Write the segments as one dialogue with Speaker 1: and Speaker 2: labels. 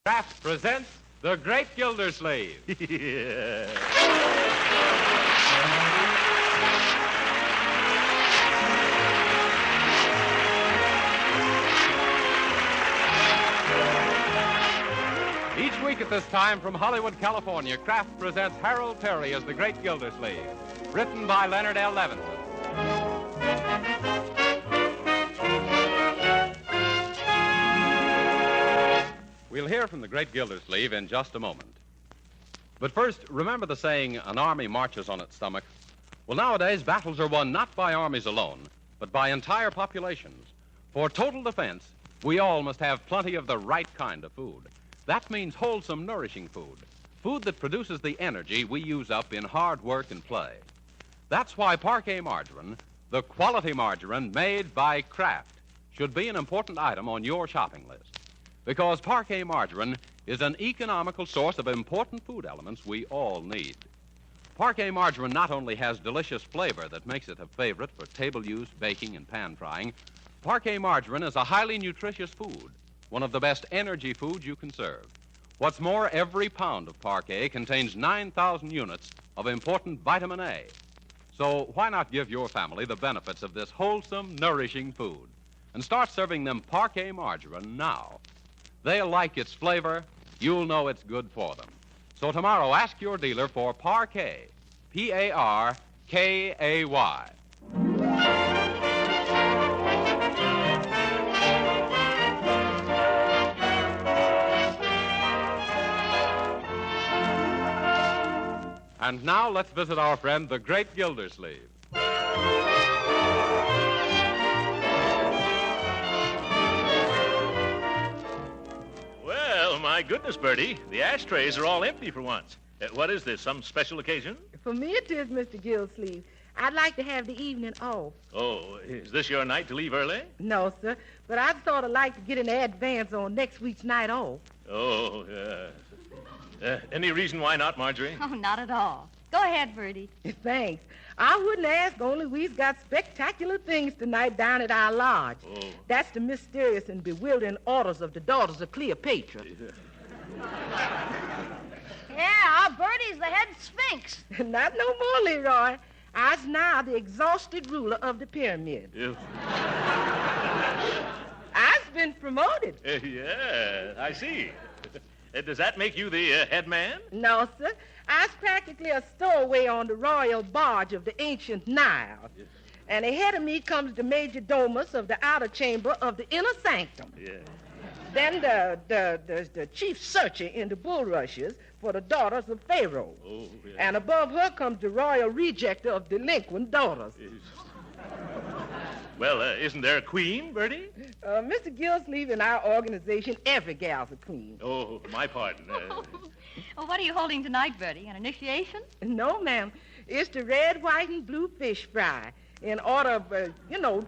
Speaker 1: Kraft presents The Great Gildersleeve.
Speaker 2: Yeah.
Speaker 1: Each week at this time from Hollywood, California, Kraft presents Harold Perry as The Great Gildersleeve, written by Leonard L. Levinson. We'll hear from the great Gildersleeve in just a moment. But first, remember the saying, an army marches on its stomach? Well, nowadays, battles are won not by armies alone, but by entire populations. For total defense, we all must have plenty of the right kind of food. That means wholesome, nourishing food. Food that produces the energy we use up in hard work and play. That's why Parquet margarine, the quality margarine made by Kraft, should be an important item on your shopping list. Because Parquet margarine is an economical source of important food elements we all need. Parquet margarine not only has delicious flavor that makes it a favorite for table use, baking, and pan frying, Parquet margarine is a highly nutritious food, one of the best energy foods you can serve. What's more, every pound of Parquet contains 9,000 units of important vitamin A. So why not give your family the benefits of this wholesome, nourishing food and start serving them Parquet margarine now? They'll like its flavor. You'll know it's good for them. So tomorrow, ask your dealer for Parquet, P-A-R-K-A-Y. And now let's visit our friend, the great Gildersleeve.
Speaker 2: My goodness, Bertie, the ashtrays are all empty for once. What is this, some special occasion?
Speaker 3: For me it is, Mr. Gildersleeve. I'd like to have the evening off.
Speaker 2: Oh, is this your night to leave early?
Speaker 3: No, sir, but I'd sort of like to get an advance on next week's night off.
Speaker 2: Oh, any reason why not, Marjorie?
Speaker 4: Oh, not at all. Go ahead, Bertie.
Speaker 3: Thanks. I wouldn't ask, only we've got spectacular things tonight down at our lodge.
Speaker 2: Oh.
Speaker 3: That's the mysterious and bewildering orders of the daughters of Cleopatra.
Speaker 4: Yeah, our Bertie's the head sphinx.
Speaker 3: Not no more, Leroy. I's now the exhausted ruler of the pyramid.
Speaker 2: Yeah.
Speaker 3: I've been promoted.
Speaker 2: Yeah, I see. Does that make you the head man?
Speaker 3: No, sir. I's practically a stowaway on the royal barge of the ancient Nile.
Speaker 2: Yes.
Speaker 3: And ahead of me comes the major domus of the outer chamber of the inner sanctum.
Speaker 2: Yeah.
Speaker 3: Then the chief searcher in the bulrushes for the daughters of Pharaoh.
Speaker 2: Oh, yeah.
Speaker 3: And above her comes the royal rejecter of delinquent daughters.
Speaker 2: Well, isn't there a queen, Bertie?
Speaker 3: Mr. Gildersleeve, in our organization, every gal's a queen.
Speaker 2: Oh, my pardon.
Speaker 4: Well, what are you holding tonight, Bertie? An initiation?
Speaker 3: No, ma'am. It's the red, white, and blue fish fry in order of,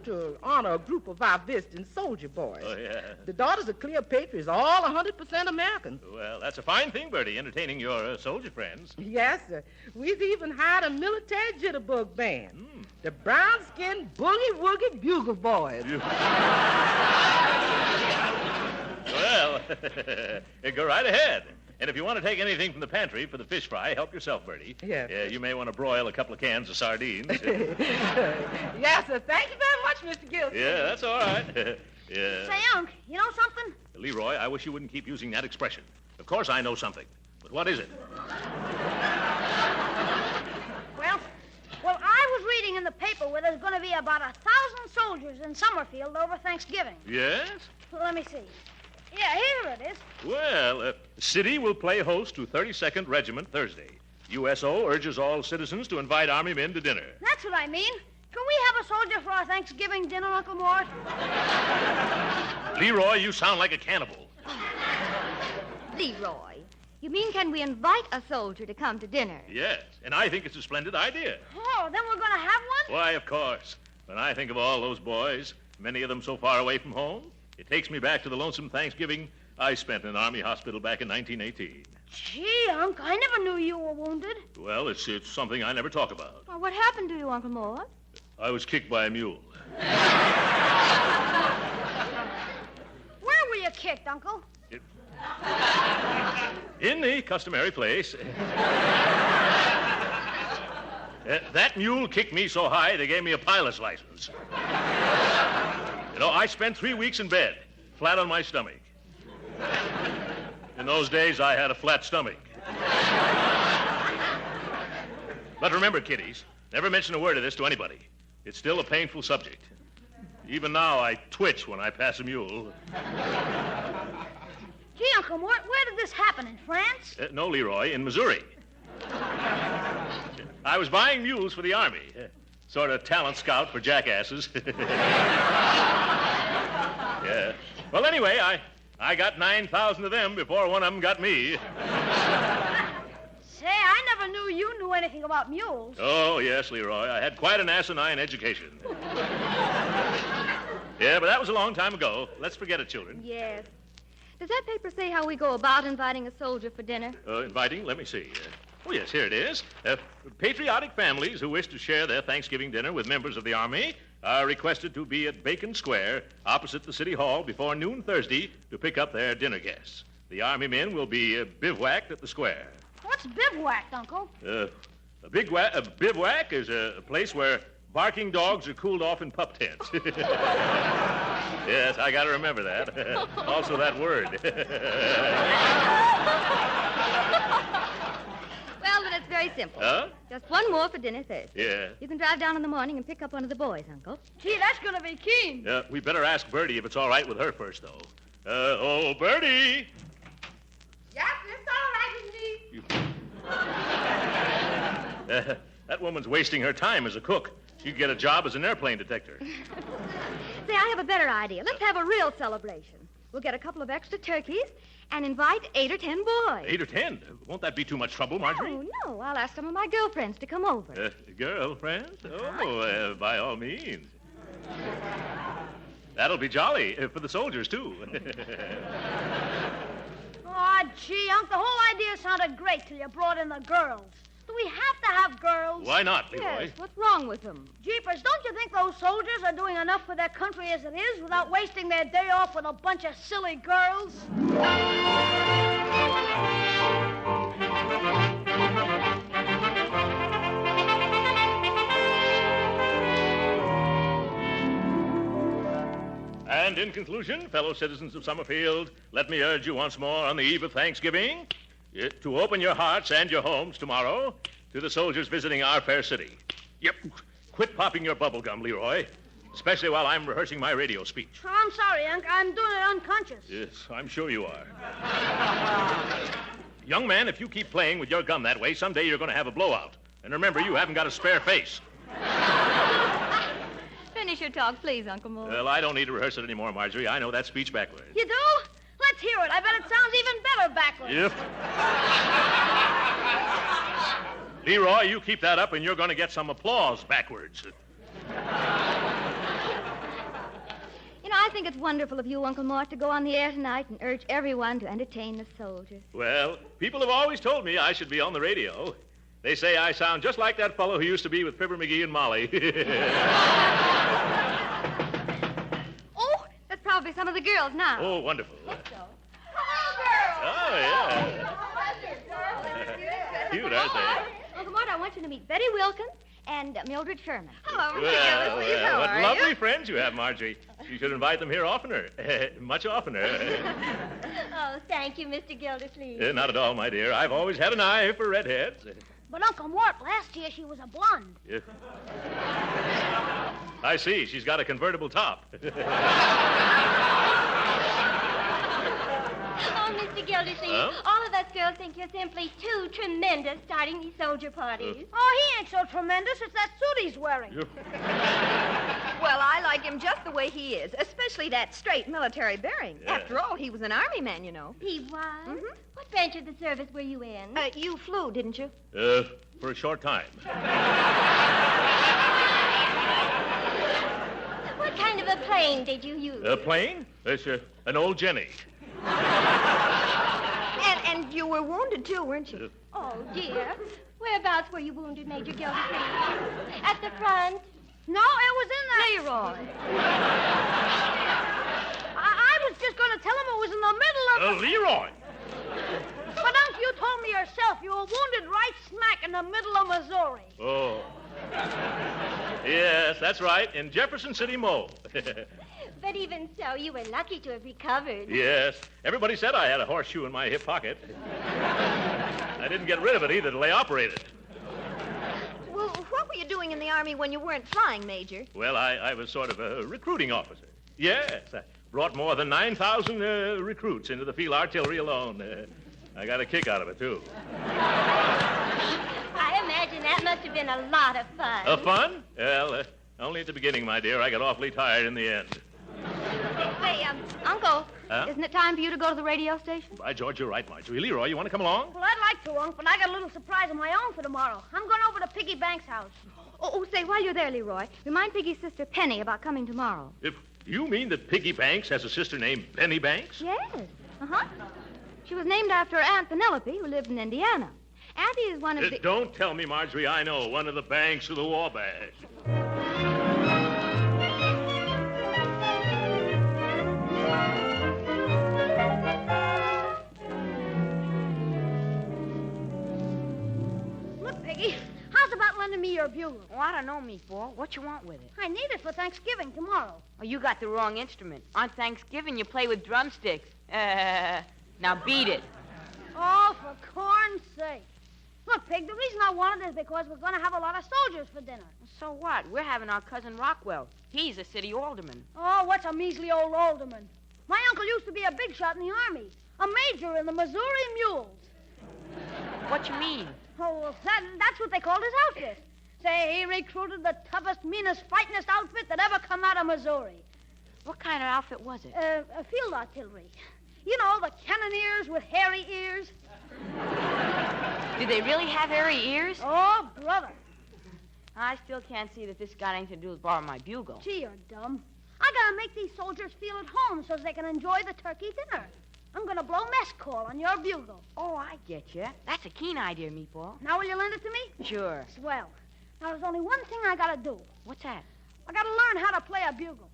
Speaker 3: to honor a group of our visiting soldier boys.
Speaker 2: Oh, yeah.
Speaker 3: The daughters of Cleopatra is all 100% Americans.
Speaker 2: Well, that's a fine thing, Bertie, entertaining your soldier friends.
Speaker 3: Yes, sir. We've even hired a military jitterbug band. The brown-skinned boogie-woogie bugle boys.
Speaker 2: Well, go right ahead. And if you want to take anything from the pantry for the fish fry, help yourself, Bertie.
Speaker 3: Yes.
Speaker 2: You may want to broil a couple of cans of sardines.
Speaker 3: Yes, sir. Thank you very much, Mr. Gildersleeve.
Speaker 2: Yeah, that's all right. Yeah.
Speaker 4: Say, Unc, you know something?
Speaker 2: Leroy, I wish you wouldn't keep using that expression. Of course I know something. But what is it?
Speaker 4: Well, I was reading in the paper where there's going to be about 1,000 soldiers in Summerfield over Thanksgiving.
Speaker 2: Yes?
Speaker 4: Well, let me see. Yeah, here it is.
Speaker 2: Well, City will play host to 32nd Regiment Thursday. USO urges all citizens to invite Army men to dinner.
Speaker 4: That's what I mean. Can we have a soldier for our Thanksgiving dinner, Uncle Mort?
Speaker 2: Leroy, you sound like a cannibal.
Speaker 5: Leroy, you mean can we invite a soldier to come to dinner?
Speaker 2: Yes, and I think it's a splendid idea.
Speaker 4: Oh, then we're going to have one?
Speaker 2: Why, of course. When I think of all those boys, many of them so far away from home, it takes me back to the lonesome Thanksgiving I spent in an Army hospital back in 1918.
Speaker 4: Gee, Unc, I never knew you were wounded.
Speaker 2: Well, it's something I never talk about.
Speaker 5: Well, what happened to you, Uncle Mort?
Speaker 2: I was kicked by a mule.
Speaker 4: Where were you kicked, Uncle?
Speaker 2: It, In the customary place. That mule kicked me so high they gave me a pilot's license. You know, I spent 3 weeks in bed, flat on my stomach. In those days, I had a flat stomach. But remember, kiddies, never mention a word of this to anybody. It's still a painful subject. Even now, I twitch when I pass a mule.
Speaker 4: Gee, Uncle Mort, where did this happen? In France?
Speaker 2: No, Leroy, in Missouri. I was buying mules for the Army. Sort of talent scout for jackasses. Yeah. Well, anyway, I got 9,000 of them before one of them got me.
Speaker 4: Say, I never knew you knew anything about mules.
Speaker 2: Oh, yes, Leroy. I had quite an asinine education. Yeah, but that was a long time ago. Let's forget it, children.
Speaker 5: Yes. Does that paper say how we go about inviting a soldier for dinner?
Speaker 2: Inviting? Let me see. Oh, yes, here it is. Patriotic families who wish to share their Thanksgiving dinner with members of the Army are requested to be at Bacon Square, opposite the City Hall, before noon Thursday to pick up their dinner guests. The Army men will be bivouacked at the square.
Speaker 4: What's bivouacked, Uncle?
Speaker 2: A bivouac is a place where barking dogs are cooled off in pup tents. Yes, I got to remember that. Also that word.
Speaker 5: Well, then it's very simple.
Speaker 2: Huh?
Speaker 5: Just one more for dinner Thursday.
Speaker 2: Yeah.
Speaker 5: You can drive down in the morning and pick up one of the boys, Uncle.
Speaker 4: Gee, that's going to be keen.
Speaker 2: We better ask Bertie if it's all right with her first, though. Bertie!
Speaker 3: Yes, it's all right with me.
Speaker 2: That woman's wasting her time as a cook. She could get a job as an airplane detector.
Speaker 5: Say, I have a better idea. Let's have a real celebration. We'll get a couple of extra turkeys and invite 8 or 10 boys.
Speaker 2: 8 or 10? Won't that be too much trouble, Marjorie?
Speaker 5: Oh, no. I'll ask some of my girlfriends to come over.
Speaker 2: Girlfriends? Oh, by all means. That'll be jolly for the soldiers, too.
Speaker 4: Oh, gee, Unc, the whole idea sounded great till you brought in the girls. Do we have to have girls?
Speaker 2: Why not, Leroy?
Speaker 5: Yes, what's wrong with them?
Speaker 4: Jeepers, don't you think those soldiers are doing enough for their country as it is without wasting their day off with a bunch of silly girls?
Speaker 2: And in conclusion, fellow citizens of Summerfield, let me urge you once more on the eve of Thanksgiving to open your hearts and your homes tomorrow to the soldiers visiting our fair city. Yep. Quit popping your bubble gum, Leroy, especially while I'm rehearsing my radio speech.
Speaker 4: Oh, I'm sorry, Unc. I'm doing it unconscious.
Speaker 2: Yes, I'm sure you are. Young man, if you keep playing with your gum that way, someday you're going to have a blowout. And remember, you haven't got a spare face.
Speaker 5: Finish your talk, please, Uncle Mort.
Speaker 2: Well, I don't need to rehearse it anymore, Marjorie. I know that speech backwards.
Speaker 4: You do? Let's hear it. I bet it sounds even better backwards.
Speaker 2: Yep. Leroy, you keep that up and you're going to get some applause backwards.
Speaker 5: You know, I think it's wonderful of you, Uncle Mort, to go on the air tonight and urge everyone to entertain the soldiers.
Speaker 2: Well, people have always told me I should be on the radio. They say I sound just like that fellow who used to be with Fibber McGee and Molly.
Speaker 5: Oh, that's probably some of the girls now.
Speaker 2: Oh, wonderful.
Speaker 3: Hello,
Speaker 2: Oh, yeah. Cute, aren't they?
Speaker 5: Uncle Mort, I want you to meet Betty Wilkins and Mildred Sherman.
Speaker 3: Hello,
Speaker 2: Well,
Speaker 3: How
Speaker 2: what
Speaker 3: are
Speaker 2: lovely
Speaker 3: you?
Speaker 2: friends you have, Marjorie. You should invite them here oftener. Much oftener.
Speaker 5: Oh, thank you, Mr. Gildersleeve.
Speaker 2: Not at all, my dear. I've always had an eye for redheads.
Speaker 4: But, Uncle Mort, last year she was a blonde.
Speaker 2: Yeah. I see. She's got a convertible top.
Speaker 5: Oh, Mr. Gildersleeve,
Speaker 2: Huh?
Speaker 5: all of us girls think you're simply too tremendous starting these soldier parties.
Speaker 4: Oh, he ain't so tremendous. It's that suit he's wearing.
Speaker 3: Well, I like him just the way he is, especially that straight military bearing.
Speaker 2: Yeah.
Speaker 3: After all, he was an army man, you know.
Speaker 5: He was?
Speaker 3: Mhm.
Speaker 5: What branch of the service were you in?
Speaker 3: You flew, didn't you?
Speaker 2: For a short time.
Speaker 5: What kind of a plane did you use?
Speaker 2: A plane? It's an old Jenny.
Speaker 3: And you were wounded, too, weren't you?
Speaker 5: Oh, dear. Whereabouts were you wounded, Major Gildersleeve? At the front?
Speaker 4: No, it was in the...
Speaker 5: Leroy.
Speaker 4: I was just going to tell him it was in the middle of...
Speaker 2: Leroy!
Speaker 4: But, told me yourself you were wounded right smack in the middle of Missouri.
Speaker 2: Oh. Yes, that's right, in Jefferson City, Mo.
Speaker 5: But even so, you were lucky to have recovered.
Speaker 2: Yes. Everybody said I had a horseshoe in my hip pocket. I didn't get rid of it either till they operated.
Speaker 5: Well, what were you doing in the Army when you weren't flying, Major?
Speaker 2: Well, I was sort of a recruiting officer. Yes, I brought more than 9,000 recruits into the field artillery alone. I got a kick out of it, too.
Speaker 5: I imagine that must have been a lot of fun.
Speaker 2: Fun? Well, only at the beginning, my dear. I got awfully tired in the end.
Speaker 5: Say, Uncle,
Speaker 2: Huh?
Speaker 5: isn't it time for you to go to the radio station?
Speaker 2: By George, you're right, Marjorie. Leroy, you want to come along?
Speaker 4: Well, I'd like to, Unc, but I got a little surprise of my own for tomorrow. I'm going over to Piggy Banks' house.
Speaker 5: Say, while you're there, Leroy, remind Piggy's sister Penny about coming tomorrow.
Speaker 2: If you mean that Piggy Banks has a sister named Penny Banks?
Speaker 5: Yes. Uh-huh. She was named after her Aunt Penelope, who lived in Indiana. Auntie is one of the...
Speaker 2: Don't tell me, Marjorie, I know. One of the Banks of the Wabash.
Speaker 4: Look, Piggy, how's about lending me your bugle?
Speaker 6: Oh, I don't know, Meatball. What you want with it?
Speaker 4: I need it for Thanksgiving tomorrow.
Speaker 6: Oh, you got the wrong instrument. On Thanksgiving, you play with drumsticks. Now beat it.
Speaker 4: Oh, for corn's sake. Look, Pig, the reason I wanted it is because we're going to have a lot of soldiers for dinner.
Speaker 6: So what? We're having our cousin Rockwell. He's a city alderman.
Speaker 4: Oh, what's a measly old alderman? My uncle used to be a big shot in the Army, a major in the Missouri Mules.
Speaker 6: What you mean?
Speaker 4: Oh, well, that's what they called his outfit. Say, he recruited the toughest, meanest, fightingest outfit that ever come out of Missouri.
Speaker 6: What kind of outfit was it?
Speaker 4: Field artillery. You know, the cannoneers with hairy ears.
Speaker 6: Did they really have hairy ears?
Speaker 4: Oh, brother.
Speaker 6: I still can't see that this got anything to do with borrowing my bugle.
Speaker 4: Gee, you're dumb. I gotta make these soldiers feel at home so they can enjoy the turkey dinner. I'm gonna blow mess call on your bugle.
Speaker 6: Oh, I get you. That's a keen idea, Meatball.
Speaker 4: Now will you lend it to me?
Speaker 6: Sure.
Speaker 4: Swell. Now there's only one thing I gotta do.
Speaker 6: What's that?
Speaker 4: I gotta learn how to play a bugle.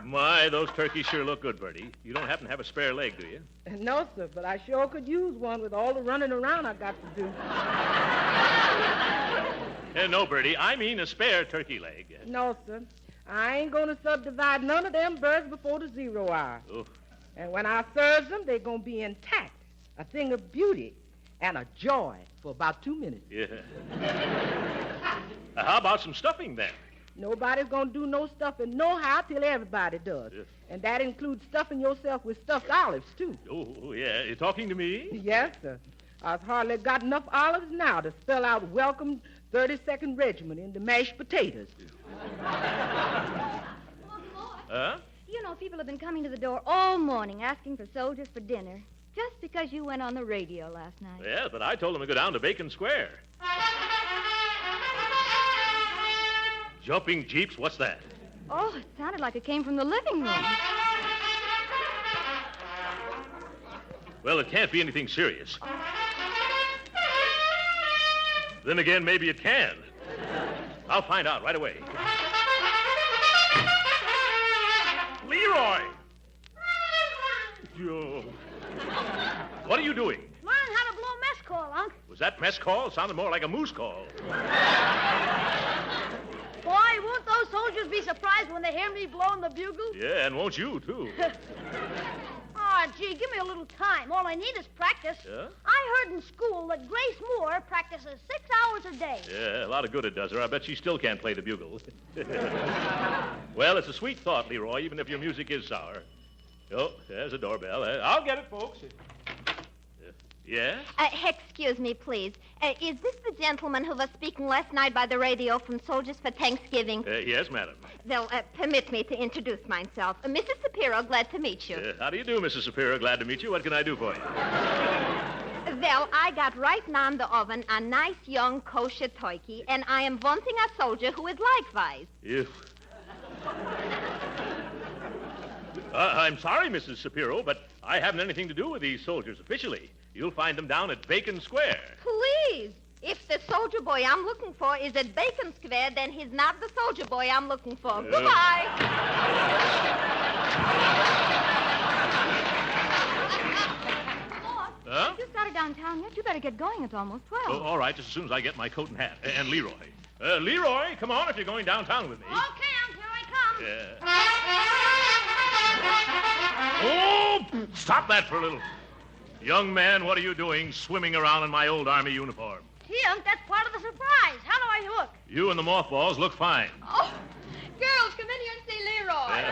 Speaker 2: My, those turkeys sure look good, Bertie. You don't happen to have a spare leg, do you?
Speaker 3: No, sir, but I sure could use one with all the running around I got to do.
Speaker 2: No, Bertie, I mean a spare turkey leg.
Speaker 3: No, sir. I ain't going to subdivide none of them birds before the 0 hour.
Speaker 2: Oh.
Speaker 3: And when I serve them, they're going to be intact, a thing of beauty, and a joy for about 2 minutes.
Speaker 2: Yeah. How about some stuffing, then?
Speaker 3: Nobody's going to do no stuffing nohow till everybody does.
Speaker 2: Yes.
Speaker 3: And that includes stuffing yourself with stuffed olives, too.
Speaker 2: Oh, yeah. You talking to me?
Speaker 3: Yes, sir. I've hardly got enough olives now to spell out welcome 32nd Regiment in the mashed potatoes.
Speaker 2: Huh?
Speaker 5: You know, people have been coming to the door all morning asking for soldiers for dinner just because you went on the radio last night.
Speaker 2: Yeah, but I told them to go down to Bacon Square. Jumping jeeps? What's that?
Speaker 5: Oh, it sounded like it came from the living room.
Speaker 2: Well, it can't be anything serious. Then again, maybe it can. I'll find out right away. Leroy! Joe. What are you doing?
Speaker 4: Learn how to blow mess call, Unc.
Speaker 2: Was that mess call? It sounded more like a moose call.
Speaker 4: Boy, won't those soldiers be surprised when they hear me blowing the bugle?
Speaker 2: Yeah, and won't you, too?
Speaker 4: Oh, gee, give me a little time. All I need is practice.
Speaker 2: Yeah?
Speaker 4: I heard in school that Grace Moore practices 6 hours a day.
Speaker 2: Yeah, a lot of good it does her. I bet she still can't play the bugle. Well, it's a sweet thought, Leroy, even if your music is sour. Oh, there's a doorbell. I'll get it, folks. Yeah?
Speaker 5: Excuse me, please. Is this the gentleman who was speaking last night by the radio from Soldiers for Thanksgiving?
Speaker 2: Yes, madam.
Speaker 5: Well, permit me to introduce myself. Mrs. Shapiro, glad to meet you.
Speaker 2: How do you do, Mrs. Shapiro? Glad to meet you. What can I do for you?
Speaker 5: Well, I got right now in the oven a nice young kosher turkey, and I am wanting a soldier who is likewise. I'm
Speaker 2: sorry, Mrs. Shapiro, but I haven't anything to do with these soldiers officially. You'll find them down at Bacon Square.
Speaker 7: Please. If the soldier boy I'm looking for is at Bacon Square, then he's not the soldier boy I'm looking for. Goodbye.
Speaker 2: Huh?
Speaker 5: You started downtown yet? You better get going. It's almost 12.
Speaker 2: Oh, all right, just as soon as I get my coat and hat. And Leroy. Leroy, come on if you're going downtown with me.
Speaker 4: Okay, Unc, here I come.
Speaker 2: Oh, stop that for a little. Young man, what are you doing swimming around in my old Army uniform?
Speaker 4: Gee, Unc, that's part of the surprise. How do I look?
Speaker 2: You and the mothballs look fine.
Speaker 5: Oh, girls, come in here and see Leroy.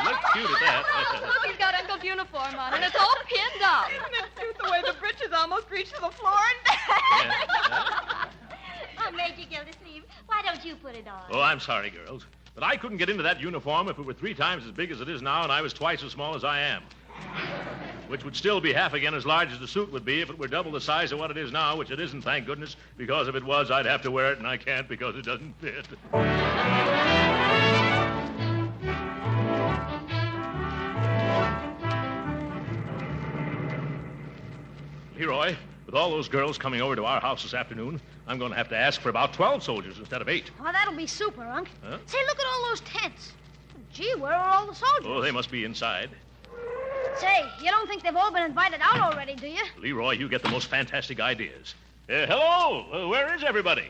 Speaker 2: Looks cute at that.
Speaker 5: Look, he's got Uncle's uniform on, and it's all pinned up. Isn't it cute the way the breeches almost reach to the floor and back?
Speaker 4: Oh, Major Gildersleeve, why don't you put it on?
Speaker 2: Oh, I'm sorry, girls. But I couldn't get into that uniform if it were 3 times as big as it is now and I was twice as small as I am. Which would still be half again as large as the suit would be if it were double the size of what it is now, which it isn't, thank goodness, because if it was, I'd have to wear it, and I can't because it doesn't fit. Leroy, with all those girls coming over to our house this afternoon, I'm going to have to ask for about 12 soldiers instead of 8.
Speaker 4: Oh, that'll be super, Unc.
Speaker 2: Huh?
Speaker 4: Say, look at all those tents. Gee, where are all the soldiers?
Speaker 2: Oh, they must be inside.
Speaker 4: Say, you don't think they've all been invited out already, do you?
Speaker 2: Leroy, you get the most fantastic ideas. Hello, where is everybody?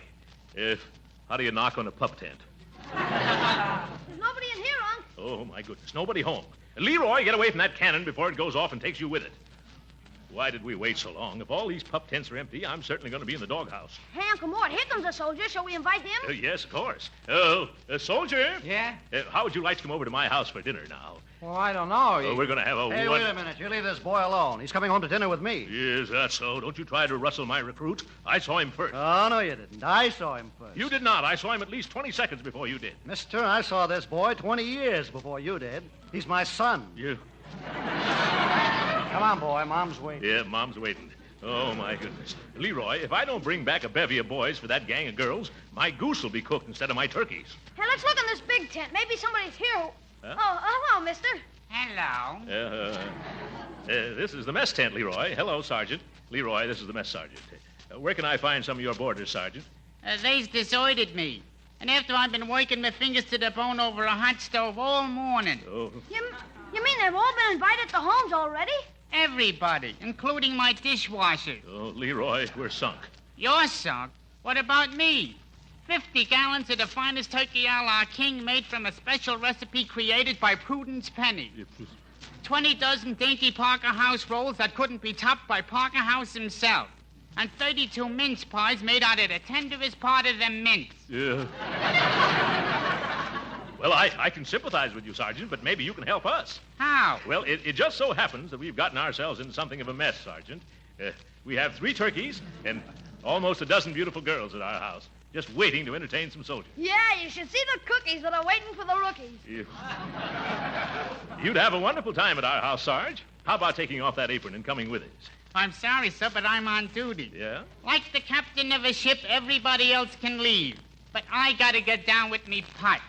Speaker 2: How do you knock on a pup tent?
Speaker 4: There's nobody in here, Unc.
Speaker 2: Oh, my goodness, nobody home. Leroy, get away from that cannon before it goes off and takes you with it. Why did we wait so long? If all these pup tents are empty, I'm certainly going to be in the doghouse.
Speaker 4: Hey, Uncle Mort, here comes a soldier. Shall we invite him?
Speaker 2: Yes, of course. Oh, soldier.
Speaker 8: Yeah?
Speaker 2: How would you like to come over to my house for dinner now?
Speaker 8: Well, I don't know.
Speaker 2: We're going to have a...
Speaker 8: Hey, wait a minute. You leave this boy alone. He's coming home to dinner with me.
Speaker 2: Is that so? Don't you try to rustle my recruit. I saw him first.
Speaker 8: Oh, no, you didn't. I saw him first.
Speaker 2: You did not. I saw him at least 20 seconds before you did.
Speaker 8: Mister, I saw this boy 20 years before you did. He's my son.
Speaker 2: You...
Speaker 8: Come on, boy. Mom's waiting.
Speaker 2: Yeah, Mom's waiting. Oh, my goodness. Leroy, if I don't bring back a bevy of boys for that gang of girls, my goose will be cooked instead of my turkeys.
Speaker 4: Hey, let's look in this big tent. Maybe somebody's here.
Speaker 2: Huh?
Speaker 4: Oh, hello, mister.
Speaker 9: Hello.
Speaker 2: This is the mess tent, Leroy. Hello, Sergeant. Leroy, this is the mess sergeant. Where can I find some of your boarders, Sergeant?
Speaker 9: They's deserted me. And after I've been working my fingers to the bone over a hot stove all morning.
Speaker 2: Oh.
Speaker 4: You mean they've all been invited to homes already?
Speaker 9: Everybody, including my dishwasher.
Speaker 2: Oh, Leroy, we're sunk.
Speaker 9: You're sunk. What about me? 50 gallons of the finest turkey a la king made from a special recipe created by Prudence Penny. 20 dozen dainty Parker House rolls that couldn't be topped by Parker House himself. And 32 mince pies made out of the tenderest part of the mince.
Speaker 2: Yeah. Well, I can sympathize with you, Sergeant, but maybe you can help us.
Speaker 9: How?
Speaker 2: Well, it just so happens that we've gotten ourselves into something of a mess, Sergeant. We have 3 turkeys and almost a dozen beautiful girls at our house, just waiting to entertain some soldiers.
Speaker 4: Yeah, you should see the cookies that are waiting for the rookies.
Speaker 2: You'd have a wonderful time at our house, Sarge. How about taking off that apron and coming with us?
Speaker 9: I'm sorry, sir, but I'm on duty.
Speaker 2: Yeah?
Speaker 9: Like the captain of a ship, everybody else can leave. But I gotta get down with me pots.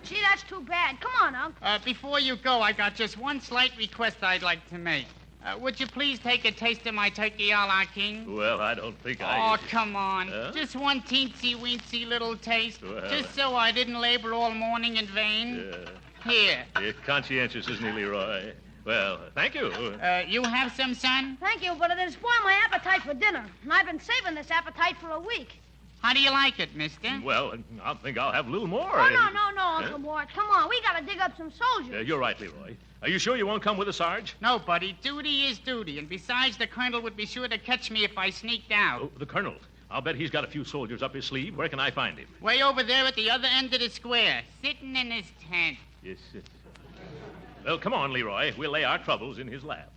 Speaker 4: Gee, that's too bad. Come on, Unc.
Speaker 9: Before you go, I got just one slight request I'd like to make. Would you please take a taste of my turkey a la king?
Speaker 2: Well, I don't think
Speaker 9: Oh, come on. Just one teensy-weensy little taste.
Speaker 2: Well,
Speaker 9: just so I didn't labor all morning in vain. Here.
Speaker 2: Conscientious, isn't he, Leroy? Well, thank you.
Speaker 9: You have some, son?
Speaker 4: Thank you, but it'll spoil my appetite for dinner. And I've been saving this appetite for a week.
Speaker 9: How do you like it, mister?
Speaker 2: Well, I think I'll have a little more.
Speaker 4: Oh, no, Uncle Mort. Come on, we gotta dig up some soldiers.
Speaker 2: You're right, Leroy. Are you sure you won't come with us, Sarge?
Speaker 9: No, buddy. Duty is duty. And besides, the colonel would be sure to catch me if I sneaked out.
Speaker 2: Oh, the colonel. I'll bet he's got a few soldiers up his sleeve. Where can I find him?
Speaker 9: Way over there at the other end of the square, sitting in his tent.
Speaker 2: Yes. Well, come on, Leroy. We'll lay our troubles in his lap.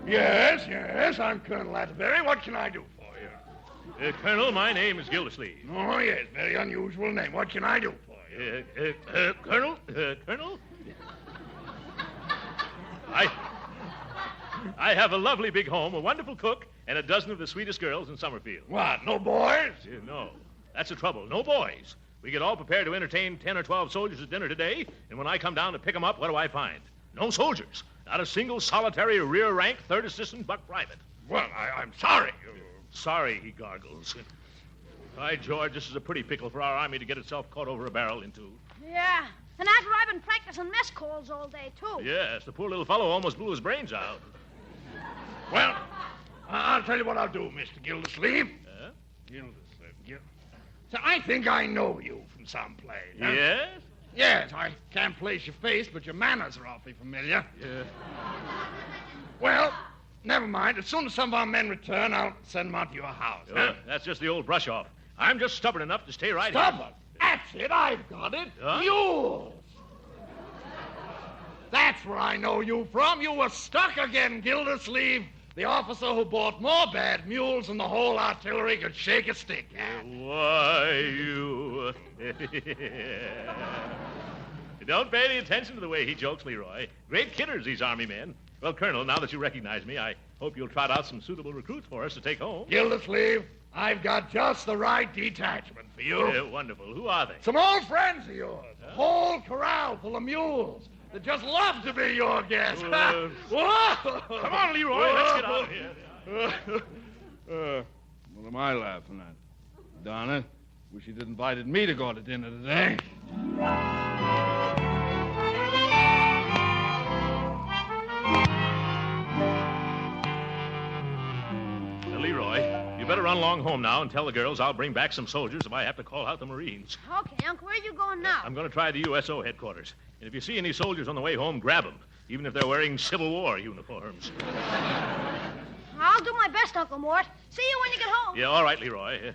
Speaker 10: Yes, I'm Colonel Atterbury. What can I do for you?
Speaker 2: Colonel, my name is Gildersleeve.
Speaker 10: Oh, yes, very unusual name. What can I do for you?
Speaker 2: Colonel? I have a lovely big home, a wonderful cook, and a dozen of the sweetest girls in Summerfield.
Speaker 10: What, no boys?
Speaker 2: No. That's the trouble. No boys. We get all prepared to entertain 10 or 12 soldiers at dinner today, and when I come down to pick them up, what do I find? No soldiers. Not a single solitary rear-rank third assistant buck private.
Speaker 10: Well, I'm sorry.
Speaker 2: Sorry, he gargles. By George, this is a pretty pickle for our army to get itself caught over a barrel into.
Speaker 4: Yeah, and after I've been practicing mess calls all day, too.
Speaker 2: Yes, the poor little fellow almost blew his brains out.
Speaker 10: Well, I'll tell you what I'll do, Mr. Gildersleeve. Gildersleeve. So I think I know you from someplace. Huh?
Speaker 2: Yes?
Speaker 10: Yes, I can't place your face, but your manners are awfully familiar.
Speaker 2: Yeah.
Speaker 10: Well, never mind. As soon as some of our men return, I'll send them out to your house. Huh?
Speaker 2: That's just the old brush-off. I'm just stubborn enough to stay right
Speaker 10: Stubborn?
Speaker 2: here.
Speaker 10: That's it. I've got it.
Speaker 2: Huh?
Speaker 10: Mules. That's where I know you from. You were stuck again, Gildersleeve. The officer who bought more bad mules than the whole artillery could shake a stick at.
Speaker 2: Why, you... Don't pay any attention to the way he jokes, Leroy. Great kidders, these Army men. Well, Colonel, now that you recognize me, I hope you'll trot out some suitable recruits for us to take home.
Speaker 10: Gildersleeve, I've got just the right detachment for you.
Speaker 2: Wonderful. Who are they?
Speaker 10: Some old friends of yours. A whole corral full of mules. They'd just love to be your guests.
Speaker 2: Come on, Leroy. Let's get out of here.
Speaker 11: What am I laughing at? Darn it. Wish you'd invited me to go to dinner today.
Speaker 2: Leroy, you better run along home now and tell the girls I'll bring back some soldiers if I have to call out the Marines.
Speaker 4: Okay, Uncle, where are you going now?
Speaker 2: I'm going to try the USO headquarters. And if you see any soldiers on the way home, grab them, even if they're wearing Civil War uniforms.
Speaker 4: I'll do my best, Uncle Mort. See you when you get home.
Speaker 2: Yeah, all right, Leroy.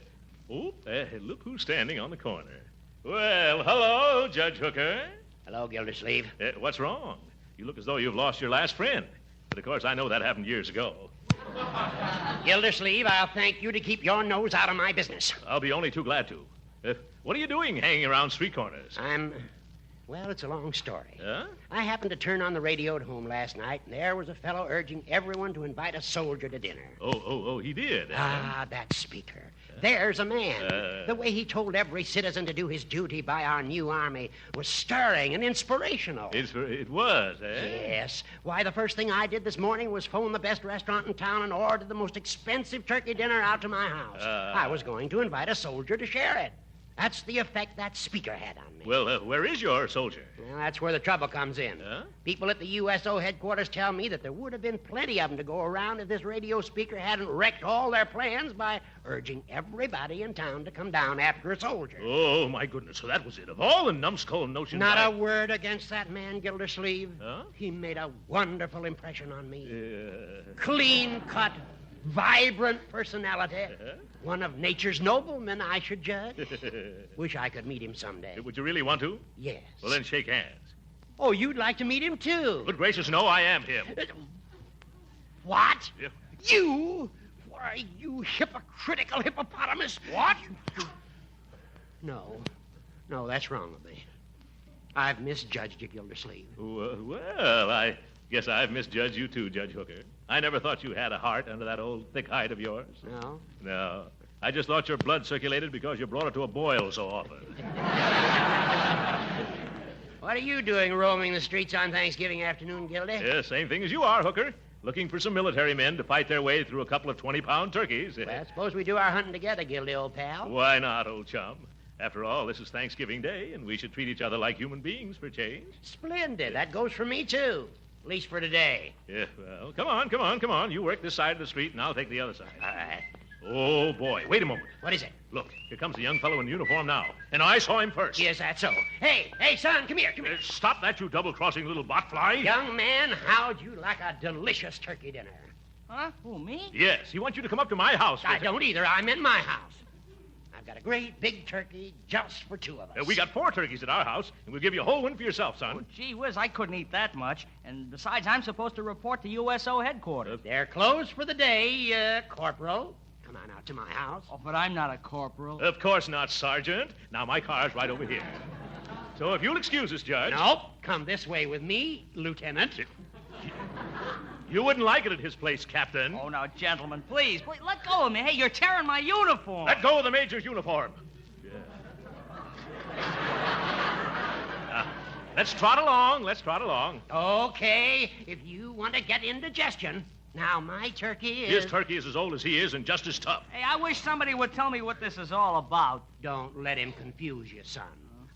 Speaker 2: Look who's standing on the corner. Well, hello, Judge Hooker.
Speaker 12: Hello, Gildersleeve.
Speaker 2: What's wrong? You look as though you've lost your last friend. But, of course, I know that happened years ago.
Speaker 12: Gildersleeve, I'll thank you to keep your nose out of my business.
Speaker 2: I'll be only too glad to. What are you doing hanging around street corners?
Speaker 12: Well, it's a long story.
Speaker 2: Huh?
Speaker 12: I happened to turn on the radio at home last night, and there was a fellow urging everyone to invite a soldier to dinner.
Speaker 2: Oh, he did.
Speaker 12: That speaker. There's a man. The way he told every citizen to do his duty by our new army was stirring and inspirational.
Speaker 2: It was, eh?
Speaker 12: Yes. Why, the first thing I did this morning was phone the best restaurant in town and order the most expensive turkey dinner out to my house. I was going to invite a soldier to share it. That's the effect that speaker had on me.
Speaker 2: Well, where is your soldier?
Speaker 12: Well, that's where the trouble comes in.
Speaker 2: Huh?
Speaker 12: People at the USO headquarters tell me that there would have been plenty of them to go around if this radio speaker hadn't wrecked all their plans by urging everybody in town to come down after a soldier.
Speaker 2: Oh, my goodness. So that was it. Of all the numbskull notions...
Speaker 12: Not a word against that man, Gildersleeve.
Speaker 2: Huh?
Speaker 12: He made a wonderful impression on me. Clean-cut, vibrant personality. One of nature's noblemen, I should judge. Wish I could meet him someday.
Speaker 2: Would you really want to?
Speaker 12: Yes.
Speaker 2: Well, then shake hands.
Speaker 12: Oh, you'd like to meet him, too?
Speaker 2: Good gracious, no, I am him.
Speaker 12: What?
Speaker 2: Yeah.
Speaker 12: You? Why, you hypocritical hippopotamus. What? No, that's wrong of me. I've misjudged you, Gildersleeve.
Speaker 2: Well, I guess I've misjudged you, too, Judge Hooker. I never thought you had a heart under that old thick hide of yours.
Speaker 12: No?
Speaker 2: No. I just thought your blood circulated because you brought it to a boil so often.
Speaker 12: What are you doing roaming the streets on Thanksgiving afternoon, Gildy?
Speaker 2: Yeah, same thing as you are, Hooker. Looking for some military men to fight their way through a couple of 20-pound turkeys.
Speaker 12: Well, suppose we do our hunting together, Gildy, old pal.
Speaker 2: Why not, old chum? After all, this is Thanksgiving Day, and we should treat each other like human beings for change.
Speaker 12: Splendid. That goes for me, too. At least for today.
Speaker 2: Yeah, well, come on. You work this side of the street, and I'll take the other side.
Speaker 12: All right.
Speaker 2: Oh, boy. Wait a moment.
Speaker 12: What is it?
Speaker 2: Look, here comes a young fellow in uniform now. And I saw him first.
Speaker 12: Yes, that's so. Hey, son, come here.
Speaker 2: Stop that, you double-crossing little botfly.
Speaker 12: Young man, how'd you like a delicious turkey dinner?
Speaker 9: Huh? Who, me?
Speaker 2: Yes, he wants you to come up to my house.
Speaker 12: I don't either. I'm in my house. I've got a great big turkey just for two of us.
Speaker 2: We got 4 turkeys at our house, and we'll give you a whole one for yourself, son.
Speaker 9: Oh, gee whiz, I couldn't eat that much. And besides, I'm supposed to report to USO headquarters.
Speaker 12: They're closed for the day, Corporal. Come on out to my house.
Speaker 9: Oh, but I'm not a corporal.
Speaker 2: Of course not, Sergeant. Now, my car's right over here. So if you'll excuse us, Judge...
Speaker 12: Nope. Come this way with me, Lieutenant.
Speaker 2: You wouldn't like it at his place, Captain.
Speaker 13: Oh, now, gentlemen, please, let go of me. Hey, you're tearing my uniform.
Speaker 2: Let go of the major's uniform. Yeah. Let's trot along.
Speaker 12: Okay, if you want to get indigestion. Now, my turkey is...
Speaker 2: His turkey is as old as he is and just as tough.
Speaker 13: Hey, I wish somebody would tell me what this is all about.
Speaker 12: Don't let him confuse you, son.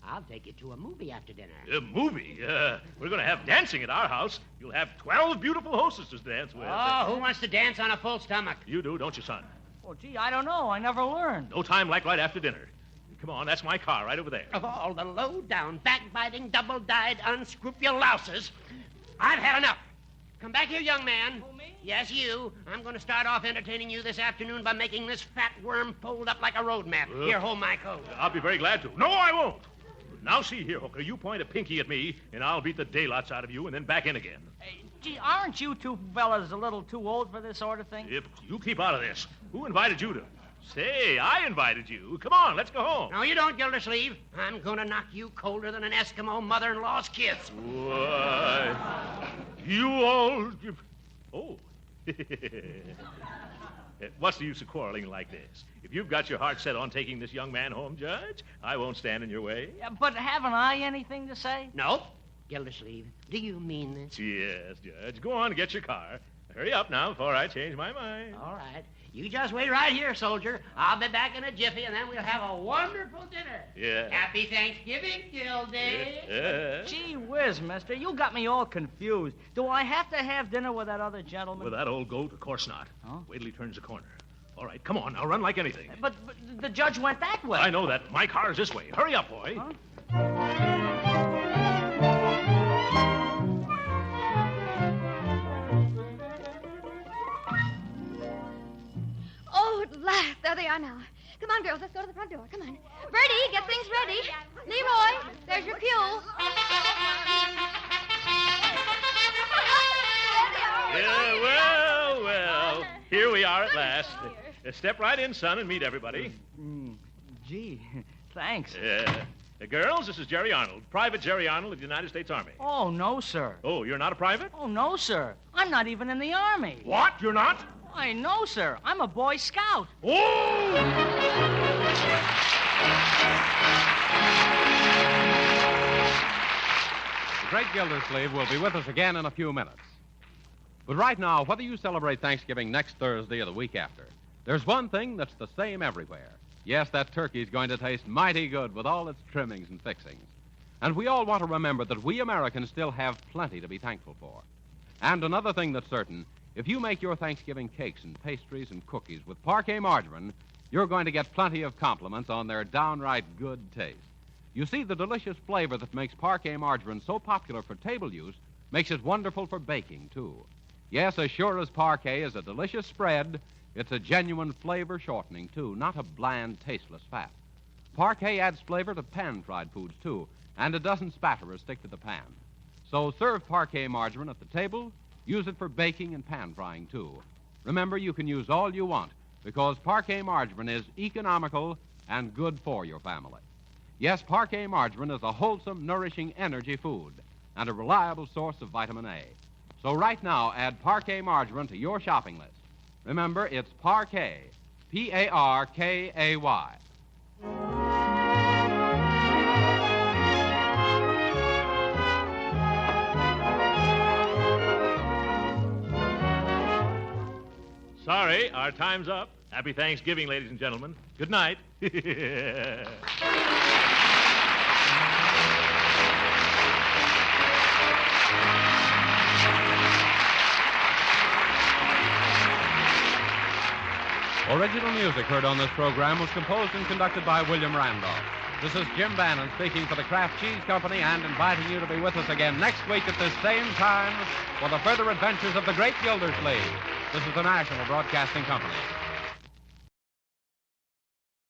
Speaker 12: I'll take you to a movie after dinner.
Speaker 2: A movie? We're going to have dancing at our house. You'll have 12 beautiful hostesses to dance with.
Speaker 12: Oh, who wants to dance on a full stomach?
Speaker 2: You do, don't you, son?
Speaker 13: Oh, gee, I don't know. I never learned.
Speaker 2: No time like right after dinner. Come on, that's my car right over there.
Speaker 12: Of all the low-down, backbiting, double-dyed, unscrupulouses, I've had enough. Come back here, young man.
Speaker 13: Who, me?
Speaker 12: Yes, you. I'm going to start off entertaining you this afternoon by making this fat worm fold up like a road map. Here, hold my coat.
Speaker 2: I'll be very glad to. No, I won't. Now, see here, Hooker. You point a pinky at me, and I'll beat the daylights out of you and then back in again.
Speaker 13: Hey, gee, aren't you two fellas a little too old for this sort of thing?
Speaker 2: If you keep out of this. Who invited you to... Say, I invited you. Come on, let's go home.
Speaker 12: No, you don't, Gildersleeve. I'm going to knock you colder than an Eskimo mother-in-law's kiss.
Speaker 2: Why, you all... Oh. What's the use of quarreling like this? If you've got your heart set on taking this young man home, Judge, I won't stand in your way.
Speaker 13: Yeah, but haven't I anything to say?
Speaker 12: No. Gildersleeve, do you mean this?
Speaker 2: Yes, Judge. Go on and get your car. Hurry up now before I change my mind.
Speaker 12: All right. You just wait right here, soldier. I'll be back in a jiffy, and then we'll have a wonderful dinner.
Speaker 2: Yeah.
Speaker 12: Happy Thanksgiving, Gildy.
Speaker 2: Yeah.
Speaker 13: Gee whiz, mister, you got me all confused. Do I have to have dinner with that other gentleman?
Speaker 2: With that old goat? Of course not.
Speaker 13: Huh?
Speaker 2: Wait till he turns the corner. All right, come on, now run like anything.
Speaker 13: But the judge went that way.
Speaker 2: I know that. My car is this way. Hurry up, boy.
Speaker 13: Huh?
Speaker 5: Oh, at last. There they are now. Come on, girls. Let's go to the front door. Come on. Bertie, get things ready. Leroy, there's your cue.
Speaker 2: Yeah, well. Here we are at last. Step right in, son, and meet everybody.
Speaker 13: Gee, thanks.
Speaker 2: Girls, this is Jerry Arnold, Private Jerry Arnold of the United States Army.
Speaker 13: Oh, no, sir.
Speaker 2: Oh, you're not a private?
Speaker 13: Oh, no, sir. I'm not even in the Army.
Speaker 2: What? You're not?
Speaker 13: I know, sir. I'm a Boy Scout.
Speaker 2: Oh!
Speaker 1: The great Gildersleeve will be with us again in a few minutes. But right now, whether you celebrate Thanksgiving next Thursday or the week after, there's one thing that's the same everywhere. Yes, that turkey's going to taste mighty good with all its trimmings and fixings. And we all want to remember that we Americans still have plenty to be thankful for. And another thing that's certain, if you make your Thanksgiving cakes and pastries and cookies with Parquet margarine, you're going to get plenty of compliments on their downright good taste. You see, the delicious flavor that makes Parquet margarine so popular for table use makes it wonderful for baking, too. Yes, as sure as Parquet is a delicious spread, it's a genuine flavor shortening, too, not a bland, tasteless fat. Parquet adds flavor to pan-fried foods, too, and it doesn't spatter or stick to the pan. So serve Parquet margarine at the table. Use it for baking and pan-frying, too. Remember, you can use all you want because Parquet margarine is economical and good for your family. Yes, Parquet margarine is a wholesome, nourishing energy food and a reliable source of vitamin A. So right now, add Parquet margarine to your shopping list. Remember, it's Parquet, P-A-R-K-A-Y.
Speaker 2: Sorry, our time's up. Happy Thanksgiving, ladies and gentlemen. Good night.
Speaker 1: Original music heard on this program was composed and conducted by William Randolph. This is Jim Bannon speaking for the Kraft Cheese Company and inviting you to be with us again next week at this same time for the further adventures of the great Gildersleeve. This is the National Broadcasting Company.